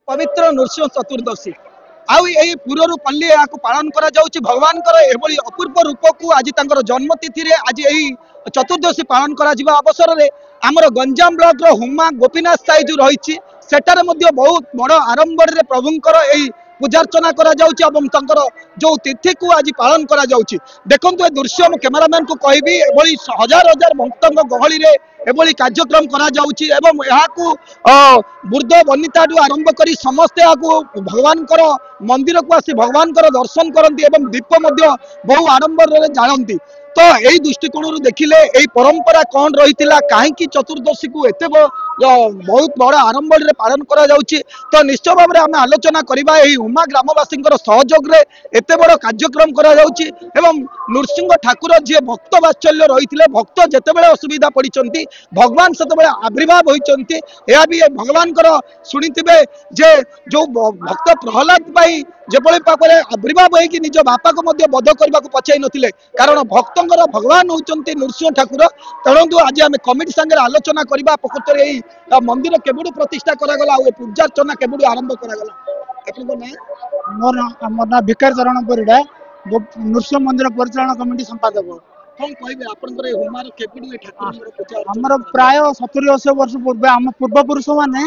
पवित्र नृसिंह चतुर्दशी आउ यही पूर्व पल्ली या पालन करा भगवान अपूर्व रूप को आज जन्मतिथि आज यही चतुर्दशी पालन करा अवसर में आमर गंजाम ब्लॉक हुमा गोपीनाथ साई जो रही बहुत बड़ आरंबर प्रभुंर यही पूजार्चना करा जो तिथि को आज पालन करा देखो ए दृश्य कैमेरामैन को कहबी हजार हजार भक्त गहली एभली कार्यक्रम करा वृद्ध वनिता आरंभ कर समस्ते भगवान मंदिर को आसी भगवान दर्शन करती दीप बहु आडंबर जालती तो यही दृष्टिकोण देखिले यही परंपरा कौन रही कहीं चतुर्दशी को एत बहुत बड़ आरंबर पालन करा तो निश्चय भाव में आम आलोचना करवा उमा ग्रामवासी सहयोग में एत बड़ कार्यक्रम करा नृसिंह ठाकुर जी भक्त बात्सल्य रही भक्त जिते असुविधा पड़ती भगवान से आविर्भाव होती भी भगवान शुणिथे जे जो भक्त प्रहलाद जेभली भाव में आविर्भाव होगी निज बापा को बध करने को पचाई नथिले कारण भक्तर भगवान होती नृसिंह ठाकुर तेणु आज आम कमिटी सागर आलोचना करवा प्रकृत यही मंदिर केबुड़ प्रतिष्ठा करागला पूजार्चना केबुड़ आरंभ करागला मोर ना भिकार चरण परिडा नृसिंह मंदिर परिचालन कमिटी संपादक कौन कहबे आपनकर हुमार केबुड़ ठाकुर पूजा हमर प्राय 70-80 वर्ष पूर्व आम पूर्वपुरुष माने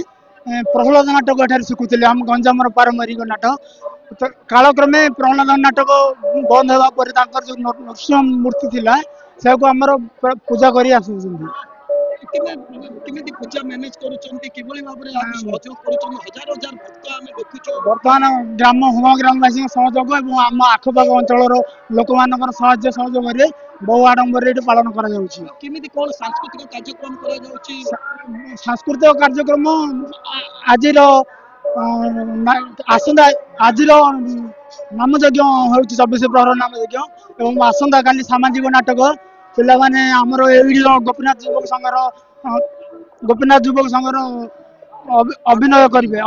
प्रहलाद नाटक एठार शिखुले आम गंजाम पारंपरिक नाटक कालक्रमे प्रहलाद नाटक बंद होगा पर जो नृसिंह मूर्ति थिला से पूजा करी आसुछन पूजा मैनेज करूछंती किबोली भाबरे सहयोग करूछन हजार हजार भक्त आमे देखुछो वर्तमान ग्राम हुमा ग्रामवासी सहयोग और आम आखपाख अंचल लोक मान सहयोग करे बहु आडंबर पालन करा सांस्कृतिक कार्यक्रम करा सांस्कृतिक कार्यक्रम आज आसंदा आज नामयज्ञ हो 24 प्रहर नामयज्ञ और आसंदा काली सामाजिक नाटक पिला माने हमर गोपीनाथ युवक संघर अभिनय करेंगे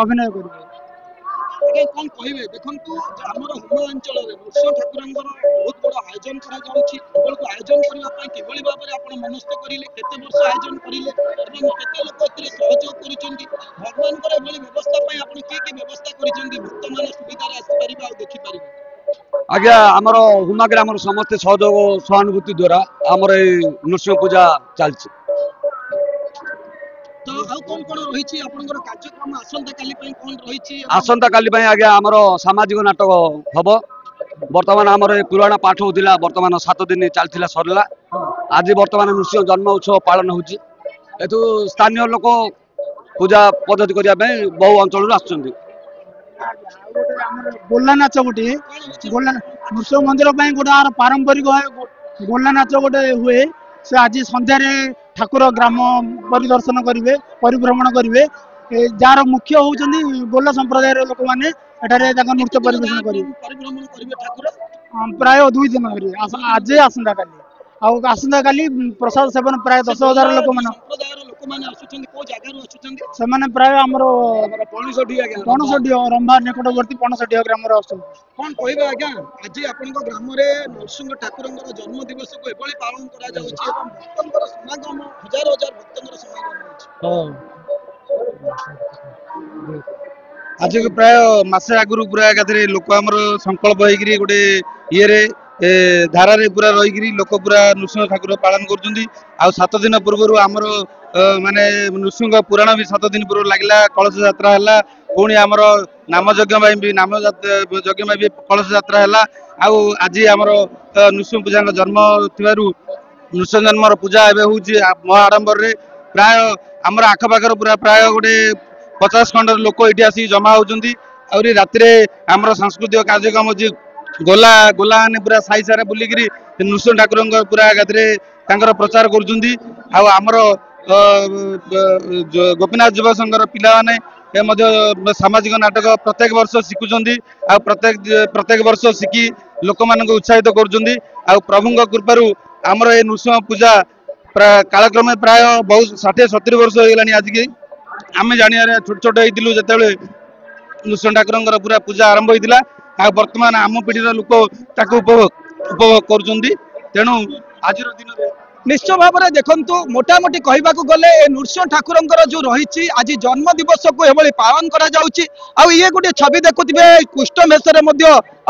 कौन कहबे देखंतु हमर हुमा अंचल रे नृसिंह ठाकुरंगर बहुत बड़ आयोजन करा जाउछि आयोजन करबा पई किबोली भाबरे आपण मनस्थ करिले केते वर्ष आयोजन करिले एवं केते लोक एतरे सहयोग करिसंती भगवान करे एभली व्यवस्था पई आपण की व्यवस्था करिसंती भक्त माने सुविधा रे आसी परिबा देखि परिबे आज्ञा आमर हुमा ग्राम समस्त सहयोग सहानुभूति द्वारा आमर नृसिंह पूजा चलछि तो कौन कौन रही कार्यक्रम आसंता काली आज्ञा आमर सामाजिक नाटक हम बर्तमान आमर पुराण पाठ होता बर्तमान 7 दिन चलता सरला आज बर्तमान नृसिंह जन्म उत्सव पालन होतु स्थानीय लोक पूजा पद्धति करने बहु अंचल आसुँच गोला नाच गोटे नृसिंह मंदिर गोटे पारंपरिक गोला नाच गोटे हुए से आज संध्यार ठाकुर ग्राम परिदर्शन करेंगे परिभ्रमण करेंगे जार मुख्य होती गोला संप्रदाय लोक मैंने नृत्य परिवेशन करेंगे प्राय 2 दिन आज आसंता काली आसंता काली प्रसाद सेवन प्राय 10,000 लोक प्राय आमर पणसठी रंभा निकटवर्ती पणसठी ग्राम कौन कहबे आज्ञा आज आपन ग्राम रे नृसिंह ठाकुर जन्म दिवस को एभली पालन करा जाउछि एवं भक्तंकर समागम हजार हजार भक्तंकर समागम आज प्राय मासे आगुरु पूरा एकाथरे लोक आमर संकल्प होइकरी गोटे ये धारा रे पूरा रही लोक पूरा नृसिंह ठाकुर पालन कर 7 दिन पूर्व आमर माने नृसिंह पुराण भी 7 दिन पूर्व लगला कलश यात्रा है पुणी आमर नामयज्ञ भी कलश यात्रा है आज आमर नृसिंह पूजा जन्म थी नृसिंह जन्म पूजा एवं हूँ महा आडंबर प्राय आमर आखपाखर पूरा प्राय गोटे 50 खंड लोक ये आसी जमा होती रात आमर सांस्कृतिक कार्यक्रम जी गोला गोला ने पूरा साई सारा बुलिक नृसिंह ठाकुर पूरा एकाथरे प्रचार करमर गोपीनाथ युवक संघर पिला माने सामाजिक नाटक प्रत्येक वर्ष शिखुंट प्रत्येक वर्ष शिखी लोक मान उत्साहित कर प्रभु कृपारू आमर ये नृसिंह पूजा कालक्रमे प्राय बहुत 60-70 वर्ष हो गलानी आज की आम जानिया छोट छोट होइतिलु जेतेबेले नृसिंह ठाकुर पूरा पूजा आरंभ होता वर्तमान आम पीढ़ी लोक उपभोग कर तेणु आज दिन निश्चय भाव में देखु मोटामोटी कहवाक गले नृसिंह ठाकुर जो रही आज जन्म दिवस को एभली पालन करा जाउची आउ ये गोटे छवि देखुवे कुष्ठ मेषर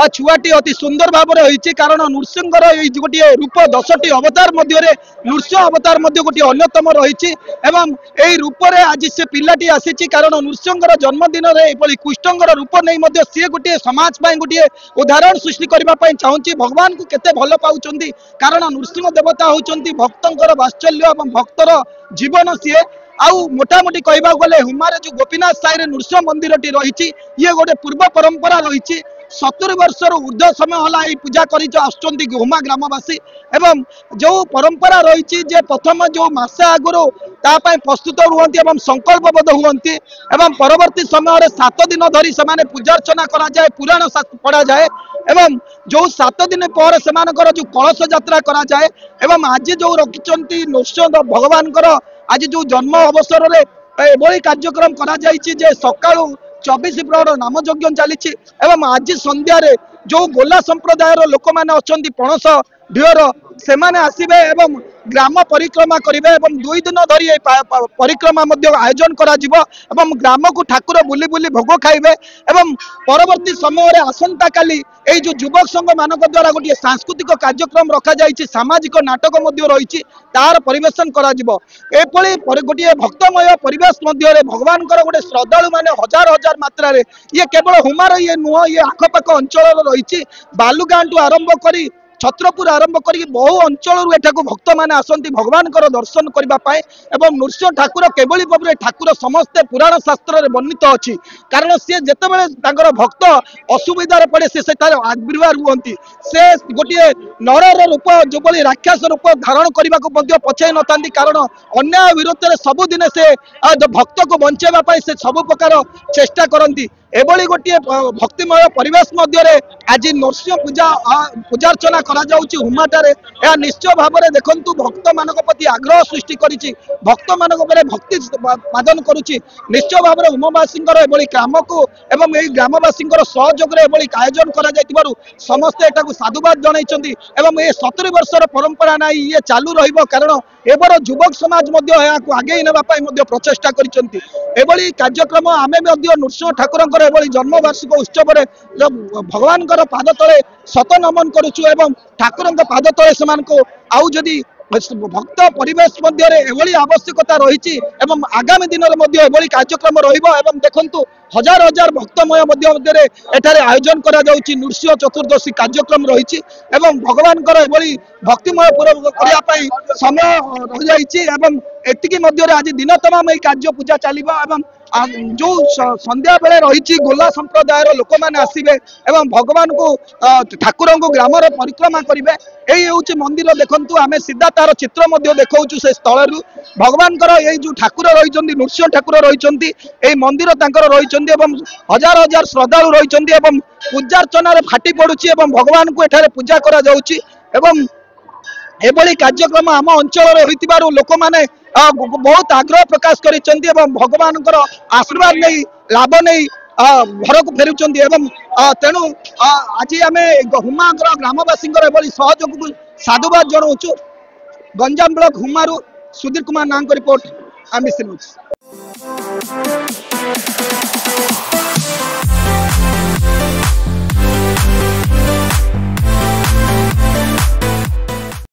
छुआटी अति सुंदर भाव में होती कारण नृसिंह गोटे रूप 10टी अवतार मध्य नृसिंह अवतार गोटे अन्यतम रही रूप में आज से पिलाटी आसी कारण नृसिंह जन्मदिन में कुष्ठंगर रूप नहीं सी गोटे समाज गोटे उदाहरण सृष्टि करने चाहूँगी भगवान को केते भल पाउछंती कारण नृसिंह देवता होउछंती भक्तंकर वात्सल्य और भक्तर जीवन सीए आउ मोटामोटी कहवाक गले हुमारे जो गोपीनाथ साई नृसिंह मंदिर टी रही ये गोटे पूर्व परंपरा रही 70 वर्षर ऊर्ध्व समय हला पूजा कर हुमा ग्रामवासी एवं जो परंपरा रही प्रथम जो मासे आगुरी प्रस्तुत रुहति संकल्पबद्ध हुअन्ति एवं परवर्ती समय 7 दिन धरी से पूजार्चना करा जाए पुराण पढ़ा जाए एवं जो 7 दिन पर से जो कलश यात्रा करा जाए एवं आज जो रखिंट नृसिंह भगवान आज जो जन्म अवसर में एभली कार्यक्रम करा सकाळू 24 प्रहर नाम यज्ञ चली आज संध्यारे जो गोला संप्रदाय लोक मैंने अच्छा पणस ढिओर से आसबे एवं ग्राम परिक्रमा करेंगे 2 दिन धरी परिक्रमा आयोजन करा ग्राम को ठाकुर बुली बुली भोग खाइबे एवं परवर्ती समय आसंता काली जो युवक संघ मान द्वारा गोटे सांस्कृतिक कार्यक्रम रखा जाइए सामाजिक नाटक रही तार परिवेशन करा गोटे भक्तमय परिवेश भगवान गोटे श्रद्धालु माने हजार हजार मात्रा ये केवल हुमार ये नुह ये आखपाख अंचल रही बालुगाँ आरंभ कर छत्रपुर आरंभ कर बहु अंचल एठाक भक्त मैंने आसती भगवान दर्शन करने नृसिंह ठाकुर केवली भाव में ठाकुर समस्ते पुराण शास्त्र में वर्णित अच्छी कारण सी जिते भक्त असुविधार पड़े से आविर्भाव रुहति से गोटे नरर रूप जो राक्षस रूप धारण करने को पछाई न था कारण अन्याय विरोध में सबुदिन से भक्त को बचाई से सब प्रकार चेष्टा करती एभली गोटे भक्तिमय परिवेश आज नृसिंह पूजार्चना हुमाटारे निश्चय भाव में देखु भक्त मान प्रति आग्रह सृष्टि करी भक्त मान भक्ति पादन करुच्ची निश्चय भाव में हुमवासी ग्राम को एवं यही ग्रामवासी सहयोग आयोजन कर समस्ते एटा साधुवाद जनई एवं ये 70 वर्षर परंपरा ना ये चालू रही कारण एबर युवक समाज आगे नापी प्रचेषा कर कार्यक्रम आम नृसिंह ठाकुर जन्मवार्षिक उत्सव भगवान पाद तले शत नमन करुचु ठाकुर पाद तले से आउ जदि भक्त परिवेश एभली आवश्यकता रही आगामी दिन में कार्यक्रम देखु हजार हजार भक्तमय एठारे आयोजन करा नृसिंह चतुर्दशी कार्यक्रम रही भगवान एभली भक्तिमय करने समय रही एतिकी आज दिन तमाम कार्य पूजा चलो जो संध्या बेले रही गोला संप्रदाय लोक मैंने आसबे भगवान को ठाकुर को ग्राम परिक्रमा करेंगे यही हूँ मंदिर देखु आम सीधा तार चित्र देखा से स्थल भगवान जो ठाकुर रही नृसिंह ठाकुर रही मंदिर रही हजार हजार श्रद्धालु रही पूजार्चना फाटी पड़ुची भगवान को एठारे पूजा करा जाउची एभली कार्यक्रम आम अंचल लोक मैंने बहुत आग्रह प्रकाश कर भगवान आशीर्वाद नहीं लाभ नहीं घर को फेरुंट तेणु आज आम हुमा ग्रामवासी सहयोग को साधुवाद जनाऊँ गंजाम ब्लॉक हुमारू सुधीर कुमार नांग रिपोर्ट आमिस न्यूज।